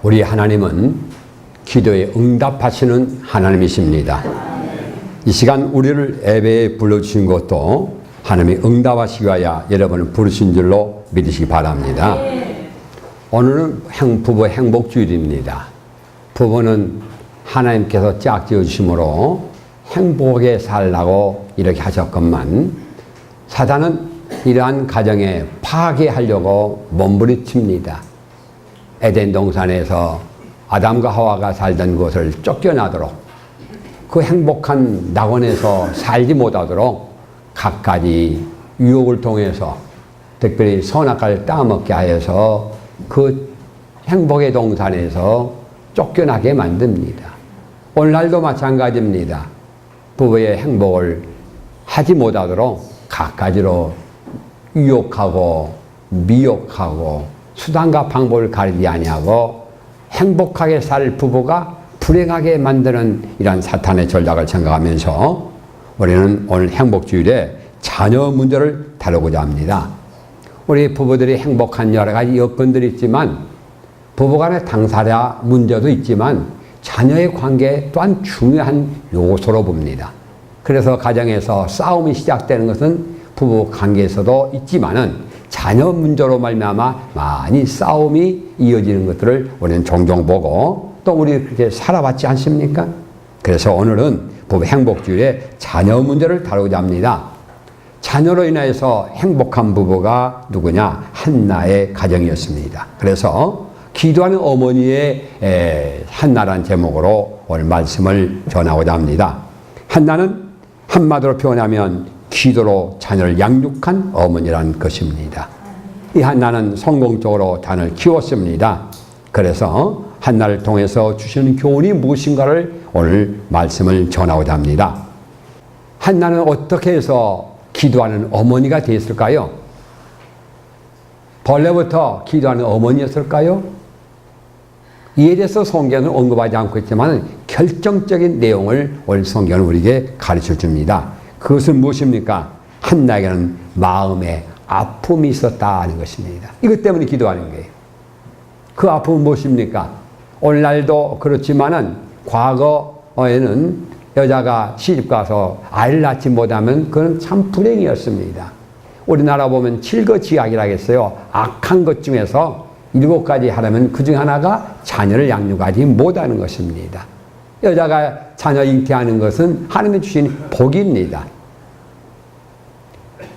우리 하나님은 기도에 응답하시는 하나님이십니다. 이 시간 우리를 예배에 불러주신 것도 하나님이 응답하시기 위하여 여러분을 부르신 줄로 믿으시기 바랍니다. 오늘은 부부 행복주일입니다. 부부는 하나님께서 짝지어 주심으로 행복하게 살라고 이렇게 하셨건만 사단은 이러한 가정에 파괴하려고 몸부림칩니다. 에덴 동산에서 아담과 하와가 살던 곳을 쫓겨나도록 그 행복한 낙원에서 살지 못하도록 갖가지 유혹을 통해서 특별히 선악과를 따먹게 하여서 그 행복의 동산에서 쫓겨나게 만듭니다. 오늘날도 마찬가지입니다. 부부의 행복을 하지 못하도록 갖가지로 유혹하고 미혹하고 수단과 방법을 가리지 아니하고 행복하게 살 부부가 불행하게 만드는 이러한 사탄의 전략을 생각하면서 우리는 오늘 행복주일에 자녀 문제를 다루고자 합니다. 우리 부부들이 행복한 여러 가지 여건들이 있지만 부부간의 당사자 문제도 있지만 자녀의 관계 또한 중요한 요소로 봅니다. 그래서 가정에서 싸움이 시작되는 것은 부부 관계에서도 있지만은 자녀 문제로 말미암아 많이 싸움이 이어지는 것들을 우리는 종종 보고 또 우리 그렇게 살아왔지 않습니까? 그래서 오늘은 부부 행복주일에 자녀 문제를 다루고자 합니다. 자녀로 인해서 행복한 부부가 누구냐? 한나의 가정이었습니다. 그래서 기도하는 어머니의 한나라는 제목으로 오늘 말씀을 전하고자 합니다. 한나는 한마디로 표현하면 기도로 자녀를 양육한 어머니라는 것입니다. 이 한나는 성공적으로 자녀를 키웠습니다. 그래서 한나를 통해서 주시는 교훈이 무엇인가를 오늘 말씀을 전하고자 합니다. 한나는 어떻게 해서 기도하는 어머니가 되었을까요? 본래부터 기도하는 어머니였을까요? 이에 대해서 성경은 언급하지 않고 있지만 결정적인 내용을 오늘 성경은 우리에게 가르쳐 줍니다. 그것은 무엇입니까? 한나에게는 마음에 아픔이 있었다는 것입니다. 이것 때문에 기도하는 거예요. 그 아픔은 무엇입니까? 오늘날도 그렇지만은 과거에는 여자가 시집가서 아이를 낳지 못하면 그건 참 불행이었습니다. 우리나라 보면 칠거지약이라고 했어요. 악한 것 중에서 7가지 하려면 그 중 하나가 자녀를 양육하지 못하는 것입니다. 여자가 자녀 잉태하는 것은 하나님이 주신 복입니다.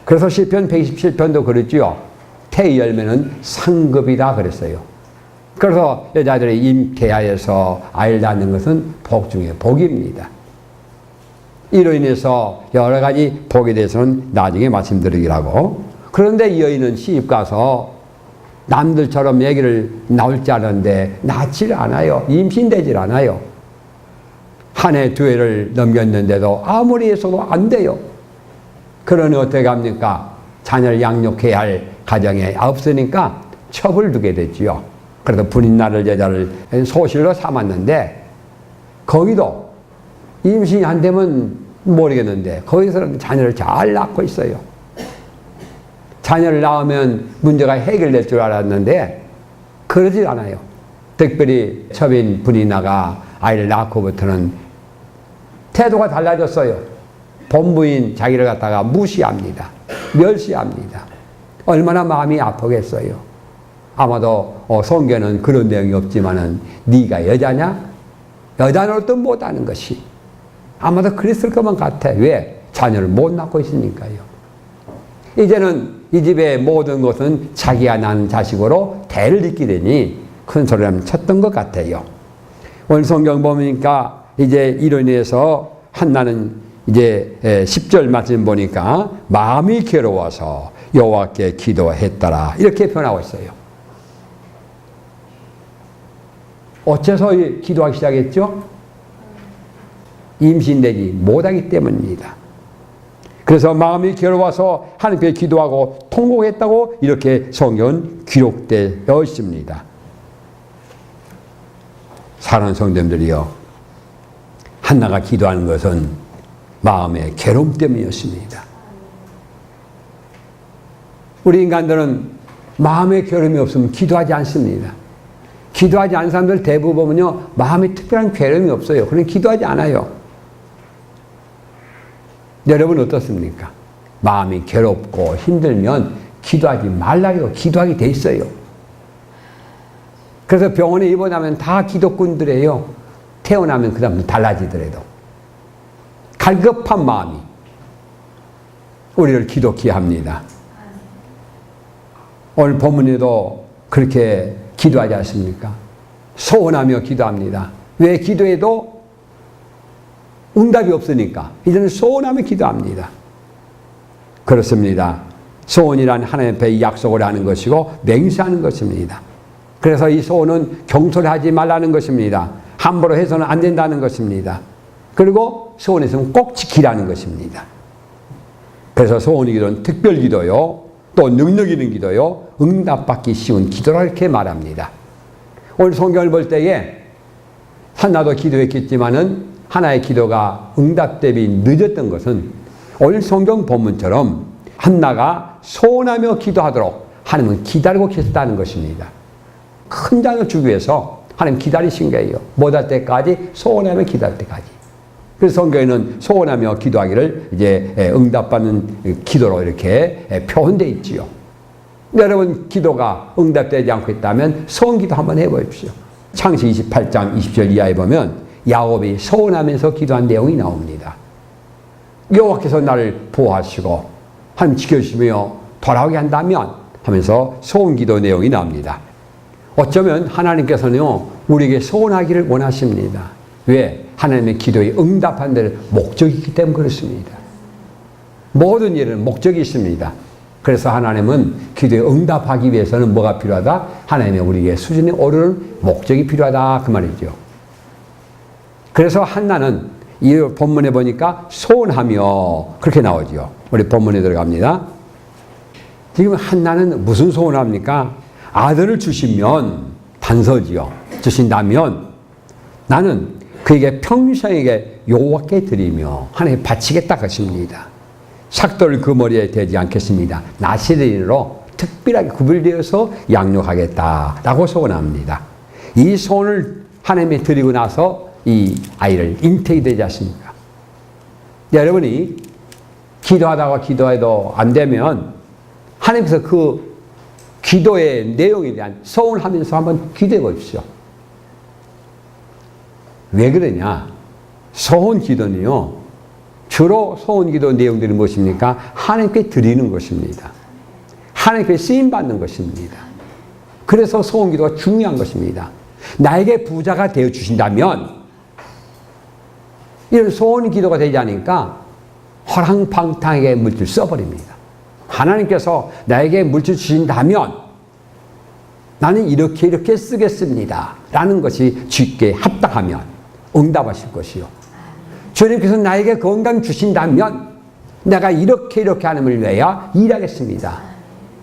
그래서 시편 127편도 그랬죠. 태의 열매는 상급이다 그랬어요. 그래서 여자들이 잉태하여서 아이를 낳는 것은 복 중에 복입니다. 이로 인해서 여러 가지 복에 대해서는 나중에 말씀드리기라고. 그런데 이 여인은 시집가서 남들처럼 얘기를 나올 줄 알았는데 낳지를 않아요. 임신되질 않아요. 한 해, 2해를 넘겼는데도 아무리 해서도 안 돼요. 그러니 어떻게 합니까? 자녀를 양육해야 할 가정에 없으니까 첩을 두게 됐지요. 그래서 분인날을 여자를 소실로 삼았는데 거기도 임신이 안 되면 모르겠는데 거기서 자녀를 잘 낳고 있어요. 자녀를 낳으면 문제가 해결될 줄 알았는데 그러질 않아요. 특별히 첩인 분이나가 아이를 낳고부터는 태도가 달라졌어요. 본부인 자기를 갖다가 무시합니다. 멸시합니다. 얼마나 마음이 아프겠어요. 아마도 성경에는 그런 내용이 없지만은 네가 여자냐? 여자 노릇도 못하는 것이 아마도 그랬을 것만 같아. 왜? 자녀를 못 낳고 있으니까요. 이제는 이 집의 모든 것은 자기가 낳은 자식으로 대를 잇게 되니 큰 소리를 쳤던 것 같아요. 오늘 성경 보니까 이제 이로 인해서 한나는 이제 10절 말씀 보니까 마음이 괴로워서 여호와께 기도했더라 이렇게 표현하고 있어요. 어째서 기도하기 시작했죠? 임신되지 못하기 때문입니다. 그래서 마음이 괴로워서 하나님께 기도하고 통곡했다고 이렇게 성경은 기록되어 있습니다. 사랑하는 성도님들이요, 한나가 기도하는 것은 마음의 괴로움 때문이었습니다. 우리 인간들은 마음의 괴로움이 없으면 기도하지 않습니다. 기도하지 않는 사람들 대부분 보면요, 마음에 특별한 괴로움이 없어요. 그냥 기도하지 않아요. 여러분 어떻습니까? 마음이 괴롭고 힘들면 기도하지 말라고 기도하게 돼 있어요. 그래서 병원에 입원하면 다 기도꾼들이에요. 태어나면 그 다음 달라지더라도. 갈급한 마음이 우리를 기도케 합니다. 오늘 본문에도 그렇게 기도하지 않습니까? 소원하며 기도합니다. 왜 기도해도 응답이 없으니까 이제는 소원하며 기도합니다. 그렇습니다. 소원이란 하나님 앞에 약속을 하는 것이고 맹세하는 것입니다. 그래서 이 소원은 경솔하지 말라는 것입니다. 함부로 해서는 안 된다는 것입니다. 그리고 소원에서는 꼭 지키라는 것입니다. 그래서 소원의 기도는 특별 기도요, 또 능력 있는 기도요, 응답받기 쉬운 기도라 이렇게 말합니다. 오늘 성경을 볼 때에 한나도 기도했겠지만은 하나의 기도가 응답되기 늦었던 것은 오늘 성경 본문처럼 한나가 소원하며 기도하도록 하나님은 기다리고 계셨다는 것입니다. 큰 자녀를 주기 위해서 하나님 기다리신 거예요. 못할 때까지 소원하며 기도할 때까지. 그래서 성경에는 소원하며 기도하기를 이제 응답받는 기도로 이렇게 표현되어 있지요. 여러분 기도가 응답되지 않고 있다면 소원기도 한번 해보십시오. 창세기 28장 20절 이하에 보면 야곱이 소원하면서 기도한 내용이 나옵니다. 여호와께서 나를 보호하시고 하나님 지켜주시며 돌아오게 한다면 하면서 소원기도 내용이 나옵니다. 어쩌면 하나님께서는요, 우리에게 소원하기를 원하십니다. 왜? 하나님의 기도에 응답한 데는 목적이 있기 때문에 그렇습니다. 모든 일은 목적이 있습니다. 그래서 하나님은 기도에 응답하기 위해서는 뭐가 필요하다? 하나님의 우리에게 수준에 오르는 목적이 필요하다 그 말이죠. 그래서 한나는 이 본문에 보니까 소원하며 그렇게 나오죠. 우리 본문에 들어갑니다. 지금 한나는 무슨 소원을 합니까? 아들을 주시면 단서지요. 주신다면 나는 그에게 평생에게 여호와께 드리며 하나님께 바치겠다 것입니다. 삭도를 그 머리에 대지 않겠습니다. 나시린으로 특별하게 구별되어서 양육하겠다라고 소원합니다. 이 소원을 하나님께 드리고 나서 이 아이를 잉태이 되지 않습니까? 여러분이 기도하다가 기도해도 안 되면 하나님께서 그 기도의 내용에 대한 소원하면서 한번 기도해 보십시오. 왜 그러냐? 소원 기도는요, 주로 소원 기도 내용들이 무엇입니까? 하나님께 드리는 것입니다. 하나님께 쓰임받는 것입니다. 그래서 소원 기도가 중요한 것입니다. 나에게 부자가 되어 주신다면 이런 소원 기도가 되지 않으니까 허랑방탕하게 물질 써버립니다. 하나님께서 나에게 물질 주신다면 나는 이렇게 쓰겠습니다 라는 것이 주께 합당하면 응답하실 것이요, 주님께서 나에게 건강 주신다면 내가 이렇게 하나님을 위하여 일하겠습니다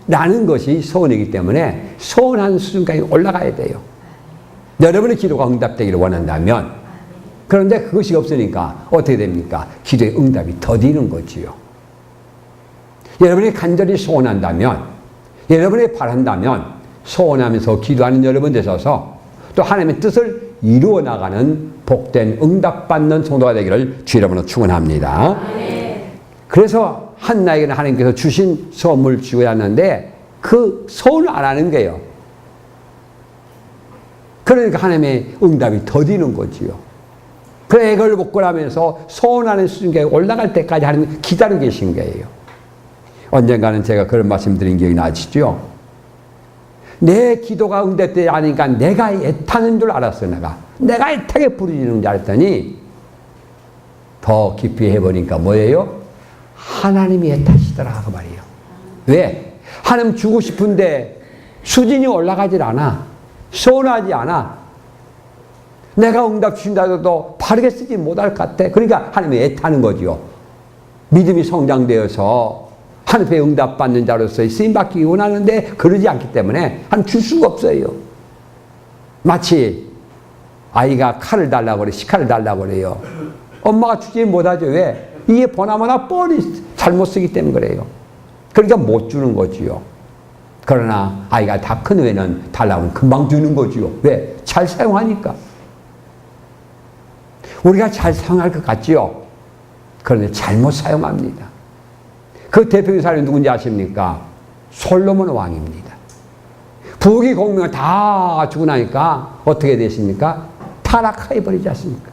라는 것이 소원이기 때문에 소원하는 수준까지 올라가야 돼요. 여러분의 기도가 응답되기를 원한다면, 그런데 그것이 없으니까 어떻게 됩니까? 기도의 응답이 더디는 거지요. 여러분이 간절히 소원한다면, 여러분이 바란다면 소원하면서 기도하는 여러분 되셔서 또 하나님의 뜻을 이루어 나가는 복된 응답받는 성도가 되기를 주 이름으로 축원합니다. 그래서 한나에게는 하나님께서 주신 선물 주어야 하는데 그 소원을 안 하는 거예요. 그러니까 하나님의 응답이 더디는 거지요. 그 애걸 복걸하면서 소원하는 수준까지 올라갈 때까지 하나님 기다리고 계신 거예요. 언젠가는 제가 그런 말씀 드린 기억이 나시죠? 내 기도가 응답되지 않으니까 내가 애타는 줄 알았어요. 내가 애타게 부르짖는 줄 알았더니 더 깊이 해보니까 뭐예요? 하나님이 애타시더라 그 말이에요. 왜? 하나님 주고 싶은데 수준이 올라가질 않아. 소원하지 않아. 내가 응답 주신다 해도 바르게 쓰지 못할 것 같아. 그러니까 하나님이 애타는 거죠. 믿음이 성장되어서 하나님의 응답받는 자로서의 쓰임받기 원하는데 그러지 않기 때문에 하나님 줄 수가 없어요. 마치 아이가 칼을 달라고 그래, 식칼을 달라고 그래요. 엄마가 주지 못하죠. 왜? 이게 보나마나 뻔히 잘못 쓰기 때문에 그래요. 그러니까 못 주는 거지요. 그러나 아이가 다 큰 후에는 달라고 하면 금방 주는 거지요. 왜? 잘 사용하니까. 우리가 잘 사용할 것 같지요? 그런데 잘못 사용합니다. 그 대표적인 사람이 누군지 아십니까? 솔로몬 왕입니다. 부귀 공명을 다 주고 나니까 어떻게 되십니까? 타락해 버리지 않습니까?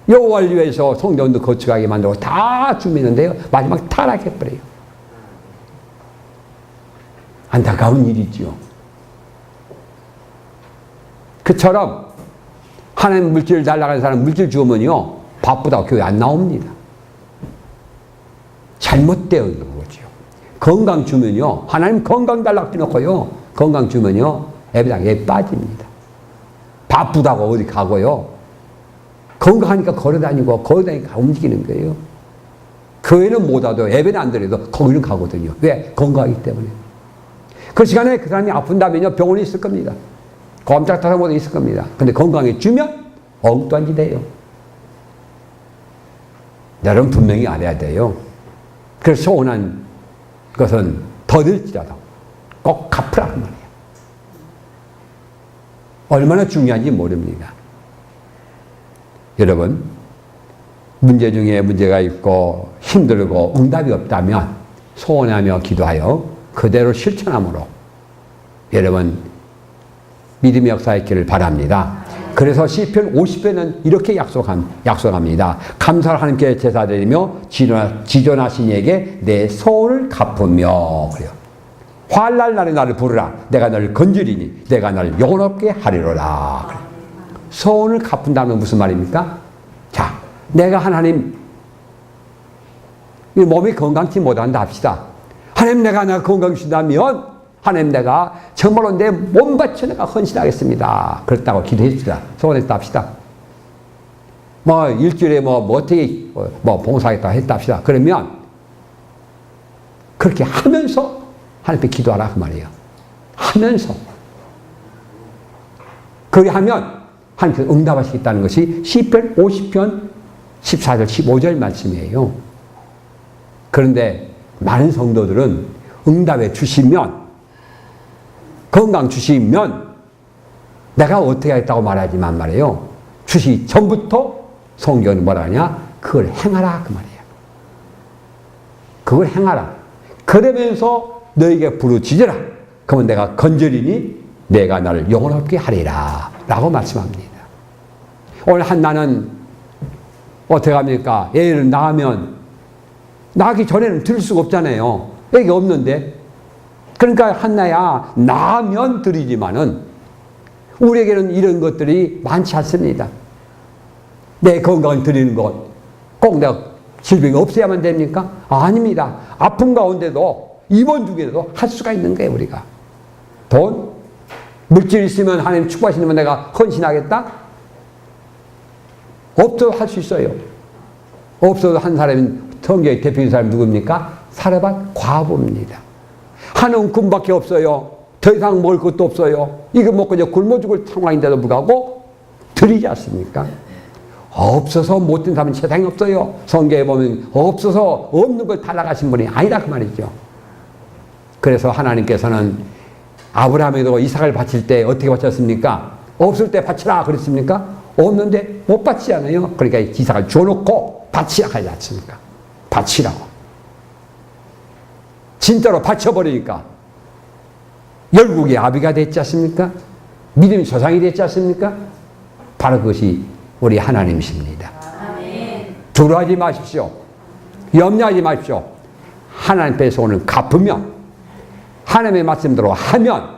여호와를 위해서 성전도 거룩하게 만들고 다 주미는데요, 마지막 타락해 버려요. 안타까운 일이죠. 그처럼 하나님 물질을 달라가는 사람 물질 주면요, 바쁘다고 교회 안 나옵니다. 잘못되어 있는 거죠. 건강 주면요, 하나님 건강 달라고 해놓고요, 건강 주면요, 예배당에 빠집니다. 바쁘다고 어디 가고요, 건강하니까 걸어다니고 걸어다니까 움직이는 거예요. 교회는 못 와도 예배는 안 드려도 거기는 가거든요. 왜? 건강하기 때문에. 그 시간에 그 사람이 아픈다면요, 병원에 있을 겁니다. 꼼짝달싹 있을 겁니다. 근데 건강해지면 엉뚱한 짓 해요. 여러분 분명히 알아야 돼요. 그래서 소원한 것은 더딜지라도 꼭 갚으라 그 말이에요. 얼마나 중요한지 모릅니다. 여러분, 문제 중에 문제가 있고 힘들고 응답이 없다면 소원하며 기도하여 그대로 실천함으로 여러분 믿음의 역사에 있기를 바랍니다. 그래서 시편 50편은 이렇게 약속합니다. 감사를 하나님께 제사드리며 지존하신 이에게 내 소원을 갚으며. 그래요. 환난 날에 나를 부르라. 내가 너를 건지리니 내가 너를 영원롭게 하리로라. 그래요. 소원을 갚은다는 무슨 말입니까? 자, 내가 하나님 몸이 건강치 못한다 합시다. 하나님 내가 건강 주신다면 하나님 내가 정말로 내 몸 바쳐 내가 헌신하겠습니다. 그렇다고 기도했습니다. 소원했다 합시다. 뭐 일주일에 어떻게 봉사하겠다 했다 합시다. 그러면 그렇게 하면서 하나님께 기도하라 그 말이에요. 하면서 그렇게 하면 하나님께서 응답하시겠다는 것이 시편 50편 14절 15절 말씀이에요. 그런데 많은 성도들은 응답해 주시면, 건강 주시면 내가 어떻게 하겠다고 말하지만 말이에요, 주시 전부터 성경은 뭐라 하냐? 그걸 행하라 그 말이에요. 그걸 행하라. 그러면서 너에게 부르짖으라. 그러면 내가 건져리니 내가 나를 영원롭게 하리라 라고 말씀합니다. 오늘 한나는 어떻게 합니까? 애를 낳으면, 낳기 전에는 드릴 수가 없잖아요. 애기 없는데. 그러니까 한나야, 낳으면 드리지만은 우리에게는 이런 것들이 많지 않습니다. 내 건강을 드리는 것, 꼭 내가 질병이 없어야만 됩니까? 아닙니다. 아픈 가운데도 입원 중에도 할 수가 있는 거예요. 우리가 돈, 물질 있으면 하나님 축복하시면 내가 헌신하겠다? 없어도 할 수 있어요. 없어도 한 사람이, 성경의 대표적인 사람이 누굽니까? 사르밧 과부입니다. 한 움큼밖에 없어요. 더 이상 먹을 것도 없어요. 이거 먹고 이제 굶어 죽을 상황인데도 불구하고 드리지 않습니까? 없어서 못된 사람은 세상에 없어요. 성경에 보면 없어서 없는 걸 달라가신 분이 아니다 그 말이죠. 그래서 하나님께서는 아브라함에도 이삭을 바칠 때 어떻게 바쳤습니까? 없을 때 바치라 그랬습니까? 없는데 못 바치잖아요. 그러니까 이삭을 줘놓고 바치라 하지 않습니까? 바치라고. 진짜로 바쳐버리니까 열국의 아비가 됐지 않습니까? 믿음의 조상이 됐지 않습니까? 바로 그것이 우리 하나님이십니다. 두려워하지 마십시오. 염려하지 마십시오. 하나님 앞에서 오늘 갚으면, 하나님의 말씀대로 하면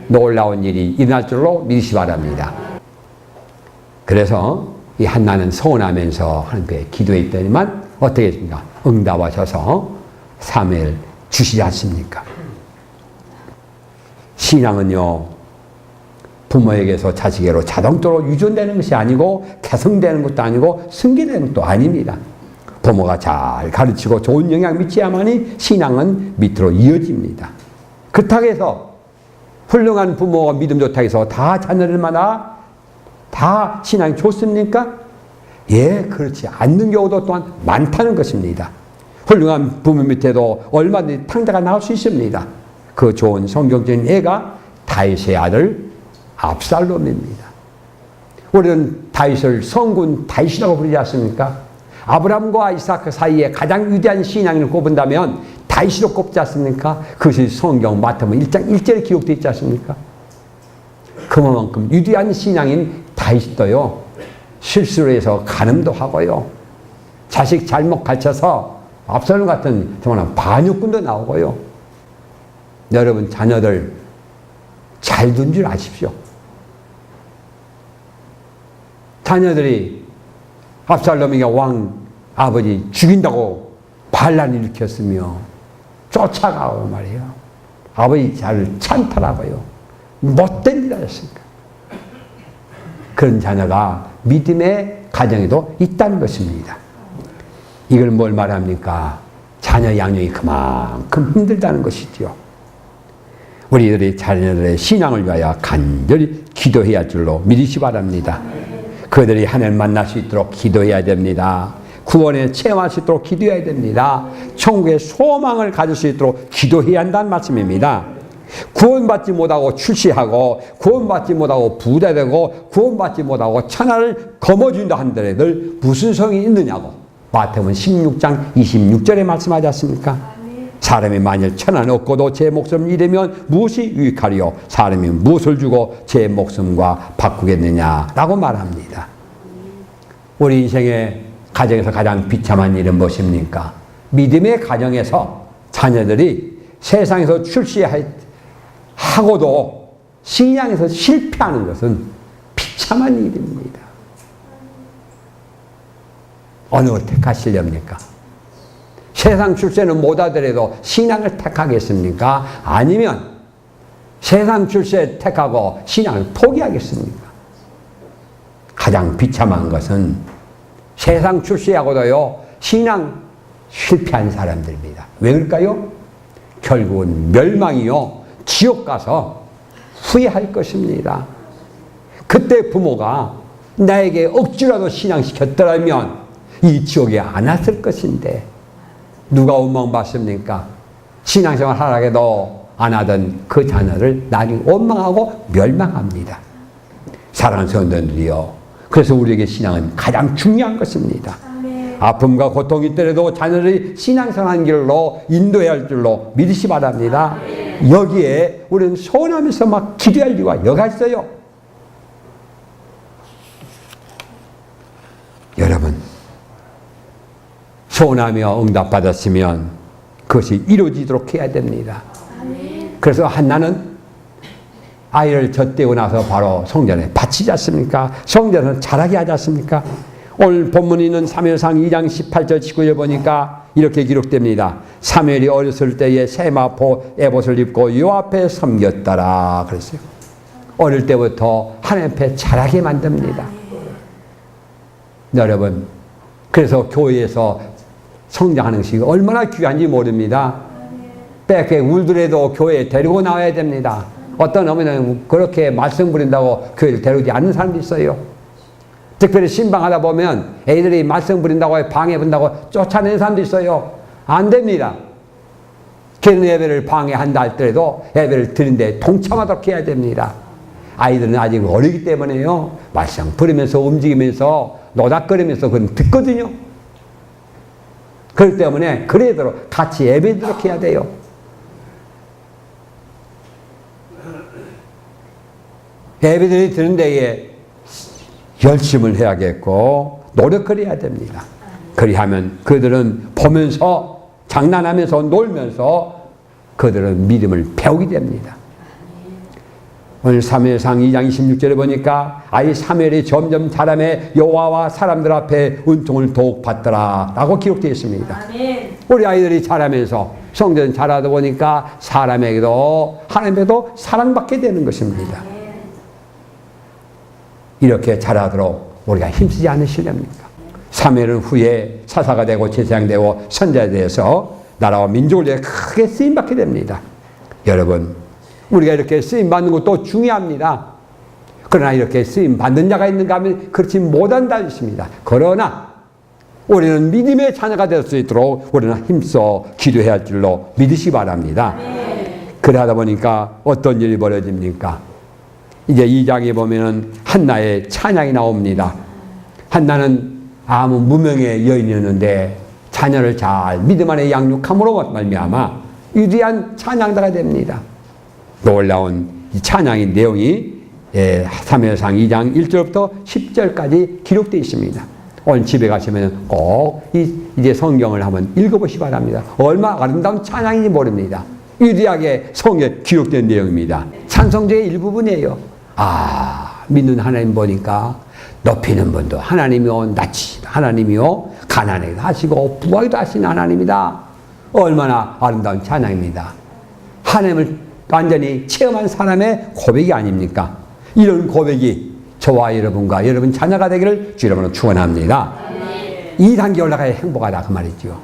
놀라운 일이 일어날 줄로 믿으시 바랍니다. 그래서 이 한나는 서운하면서 하나님께 기도했더니만 어떻게 했습니까? 응답하셔서 사무엘 주시지 않습니까? 신앙은요, 부모에게서 자식에게로 자동적으로 유전되는 것이 아니고 개성되는 것도 아니고 승계되는 것도 아닙니다. 부모가 잘 가르치고 좋은 영향 미쳐야만이 신앙은 밑으로 이어집니다. 그렇다고 해서 훌륭한 부모가 믿음 좋다고 해서 다 자녀들마다 다 신앙이 좋습니까? 예, 그렇지 않는 경우도 또한 많다는 것입니다. 훌륭한 부모 밑에도 얼마든지 탕자가 나올 수 있습니다. 그 좋은 성경적인 애가 다윗의 아들 압살롬입니다. 우리는 다윗을 성군 다윗이라고 부르지 않습니까? 아브라함과 이삭 사이에 가장 위대한 신앙인을 꼽은다면 다윗으로 꼽지 않습니까? 그것이 성경 마태복음 1장 1절에 기록되어 있지 않습니까? 그만큼 위대한 신앙인 다윗도요, 실수를 해서 간음도 하고요, 자식 잘못 가르쳐서 압살롬 같은 정말 반역군도 나오고요. 여러분, 자녀들 잘 둔 줄 아십시오. 자녀들이 압살롬이가 왕 아버지 죽인다고 반란을 일으켰으며 쫓아가고 말이에요. 아버지 잘 찬탈하고요. 못된 일 하셨습니까? 그런 자녀가 믿음의 가정에도 있다는 것입니다. 이걸 뭘 말합니까? 자녀 양육이 그만큼 힘들다는 것이지요. 우리들이 자녀들의 신앙을 위하여 간절히 기도해야 할 줄로 믿으시 바랍니다. 그들이 하나님을 만날 수 있도록 기도해야 됩니다. 구원에 체험할 수 있도록 기도해야 됩니다. 천국의 소망을 가질 수 있도록 기도해야 한다는 말씀입니다. 구원받지 못하고 출시하고 구원받지 못하고 부자되고 구원받지 못하고 천하를 거머쥔다 한들들 무슨 성이 있느냐고 마태복음 16장 26절에 말씀하지 않습니까? 사람이 만일 천하를 얻고도 제 목숨을 잃으면 무엇이 유익하리요? 사람이 무엇을 주고 제 목숨과 바꾸겠느냐라고 말합니다. 우리 인생의 가정에서 가장 비참한 일은 무엇입니까? 믿음의 가정에서 자녀들이 세상에서 출시하고도 신앙에서 실패하는 것은 비참한 일입니다. 어느 걸 택하시렵니까? 세상 출세는 못하더라도 신앙을 택하겠습니까? 아니면 세상 출세 택하고 신앙을 포기하겠습니까? 가장 비참한 것은 세상 출세하고도요, 신앙 실패한 사람들입니다. 왜 그럴까요? 결국은 멸망이요, 지옥 가서 후회할 것입니다. 그때 부모가 나에게 억지라도 신앙시켰더라면 이 지옥에 안 왔을 것인데 누가 원망받습니까? 신앙생활 하라게도 안 하던 그 자녀를 나중에 원망하고 멸망합니다. 사랑하는 성도들이요, 그래서 우리에게 신앙은 가장 중요한 것입니다. 아픔과 고통이 있더라도 자녀들이 신앙생활하는 길로 인도해야 할 줄로 믿으시 바랍니다. 여기에 우리는 소원하면서 막 기도할 이유가 여가 있어요. 여러분, 소원하며 응답받았으면 그것이 이루어지도록 해야 됩니다. 그래서 한나는 아이를 젖대고 나서 바로 성전에 바치지 않습니까? 성전을 자라게 하지 않습니까? 오늘 본문에 있는 사무엘상 2장 18절 19절 보니까 이렇게 기록됩니다. 사무엘이 어렸을 때에 세마포 에봇을 입고 요 앞에 섬겼더라 그랬어요. 어릴 때부터 하나님 앞에 자라게 만듭니다. 여러분, 그래서 교회에서 성장하는 것이 얼마나 귀한지 모릅니다. 빽빽 울더라도 교회에 데리고 나와야 됩니다. 어떤 어머니는 그렇게 말씀 부린다고 교회를 데려오지 않는 사람도 있어요. 특별히 신방하다 보면 애들이 말씀 부린다고 방해한다고 쫓아내는 사람도 있어요. 안 됩니다. 그런 예배를 방해한다 할때라도 예배를 드리는데 동참하도록 해야 됩니다. 아이들은 아직 어리기 때문에요, 말씀 부르면서 움직이면서 노닥거리면서 그건 듣거든요. 그렇기 때문에 그래도 같이 예배드리도록 해야 돼요. 예배들이 드는 데에 열심을 해야겠고 노력을 해야 됩니다. 그리하면 그들은 보면서 장난하면서 놀면서 그들은 믿음을 배우게 됩니다. 오늘 사무엘상 2장 26절에 보니까 아이 사무엘이 점점 자라매 여호와와 사람들 앞에 은총을 더욱 받더라 라고 기록되어 있습니다. 아멘. 우리 아이들이 자라면서 성전 자라다 보니까 사람에게도 하나님에게도 사랑받게 되는 것입니다. 아멘. 이렇게 자라도록 우리가 힘쓰지 않으시렵니까? 사무엘은 후에 사사가 되고 제사장 되고 선지자가 되어서 나라와 민족을 위해 크게 쓰임받게 됩니다. 여러분, 우리가 이렇게 쓰임받는 것도 중요합니다. 그러나 이렇게 쓰임받는 자가 있는가 하면 그렇지 못한다 있습니다. 그러나 우리는 믿음의 자녀가 될 수 있도록 우리는 힘써 기도해야 할 줄로 믿으시 바랍니다. 그러다 보니까 어떤 일이 벌어집니까? 이제 2장에 보면은 한나의 찬양이 나옵니다. 한나는 아무 무명의 여인이었는데 자녀를 잘 믿음 안에 양육함으로 말미암아 위대한 찬양자가 됩니다. 놀라운 이 찬양의 내용이 사무엘상 2장 1절부터 10절까지 기록되어 있습니다. 오늘 집에 가시면 꼭 이제 성경을 한번 읽어보시기 바랍니다. 얼마나 아름다운 찬양인지 모릅니다. 위대하게 성경에 기록된 내용입니다. 찬송제의 일부분이에요. 믿는 하나님 보니까 높이는 분도 하나님이요, 낮추시다 하나님이요, 가난하게도 하시고 부하게도 하시는 하나님이다. 얼마나 아름다운 찬양입니다. 하나님을 완전히 체험한 사람의 고백이 아닙니까? 이런 고백이 저와 여러분과 여러분 자녀가 되기를 주 이름으로 축원합니다. 2단계 올라가야 행복하다 그 말이죠.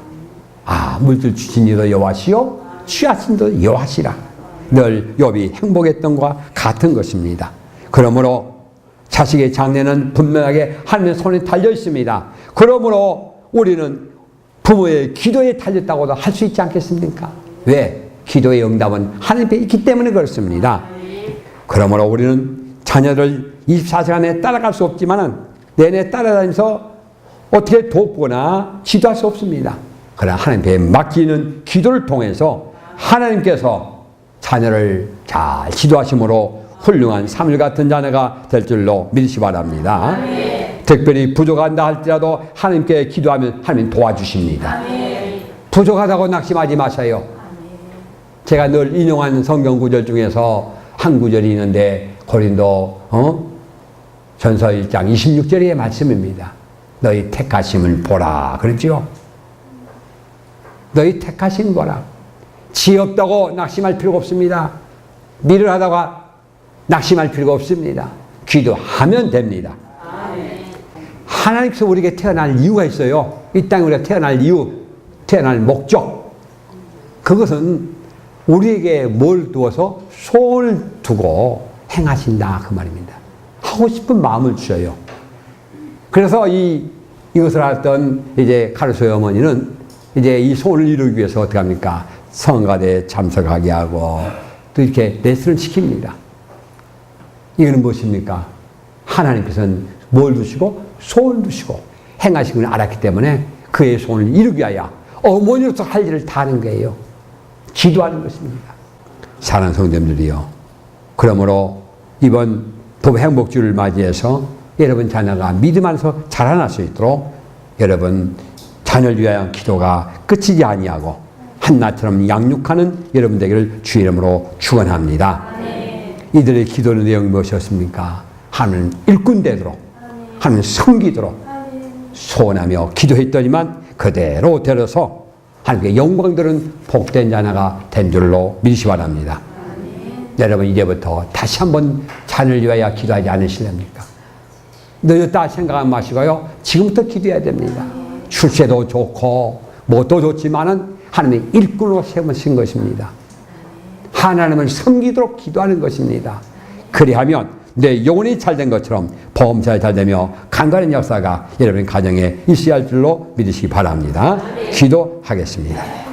물들 주신 이도 여호와시요 취하신 이도 여호와시라. 늘 욥이 행복했던 것과 같은 것입니다. 그러므로 자식의 장래는 분명하게 하나님의 손에 달려 있습니다. 그러므로 우리는 부모의 기도에 달렸다고도 할 수 있지 않겠습니까? 왜? 기도의 응답은 하나님께 있기 때문에 그렇습니다. 그러므로 우리는 자녀를 24시간에 따라갈 수 없지만 내내 따라다니면서 어떻게 돕거나 지도할 수 없습니다. 그러나 하나님께 맡기는 기도를 통해서 하나님께서 자녀를 잘 지도하심으로 훌륭한 사물 같은 자녀가 될 줄로 믿으시 바랍니다. 특별히 부족한다 할지라도 하나님께 기도하면 하나님 도와주십니다. 부족하다고 낙심하지 마세요. 제가 늘 인용하는 성경 구절 중에서 한 구절이 있는데 고린도 전서 1장 26절의 말씀입니다. 너희 택하심을 보라 그러지요. 너희 택하심 보라. 지혜 없다고 낙심할 필요가 없습니다. 미를 하다가 낙심할 필요가 없습니다. 기도하면 됩니다. 하나님께서 우리에게 태어날 이유가 있어요. 이 땅에 우리가 태어날 이유, 태어날 목적. 그것은 우리에게 뭘 두어서 소원을 두고 행하신다 그 말입니다. 하고 싶은 마음을 주셔요. 그래서 이것을 알았던 이제 카르소의 어머니는 이제 이 소원을 이루기 위해서 어떻게 합니까? 성가대에 참석하게 하고 또 이렇게 레슨을 시킵니다. 이거는 무엇입니까? 하나님께서는 뭘 두시고 소원을 두시고 행하신 걸 알았기 때문에 그의 소원을 이루기 위하여 어머니로서 할 일을 다 하는 거예요. 기도하는 것입니다. 사랑하는 성도님들이요. 그러므로 이번 부부 행복주를 맞이해서 여러분 자녀가 믿음 안에서 자라날 수 있도록 여러분 자녀를 위하여 기도가 끝이지 아니하고 한나처럼 양육하는 여러분 되기를 주 이름으로 축원합니다. 이들의 기도의 내용이 무엇이었습니까? 하나님 일꾼 되도록 하나님 섬기도록 소원하며 기도했더니만 그대로 데려서 하나님께 영광 들은 복된 자녀가 된 줄로 믿으시 바랍니다. 여러분 이제부터 다시 한번 자녀를 위하여 기도하지 않으실랍니까? 늦었다 생각하지 마시고요. 지금부터 기도해야 됩니다. 출세도 좋고 뭣도 좋지만은 하나님의 일꾼으로 세우신 것입니다. 하나님을 섬기도록 기도하는 것입니다. 그리하면 내 영혼이 잘된 것처럼 범사에 잘되며 간간한 역사가 여러분 가정에 있어야 할 줄로 믿으시기 바랍니다. 기도하겠습니다.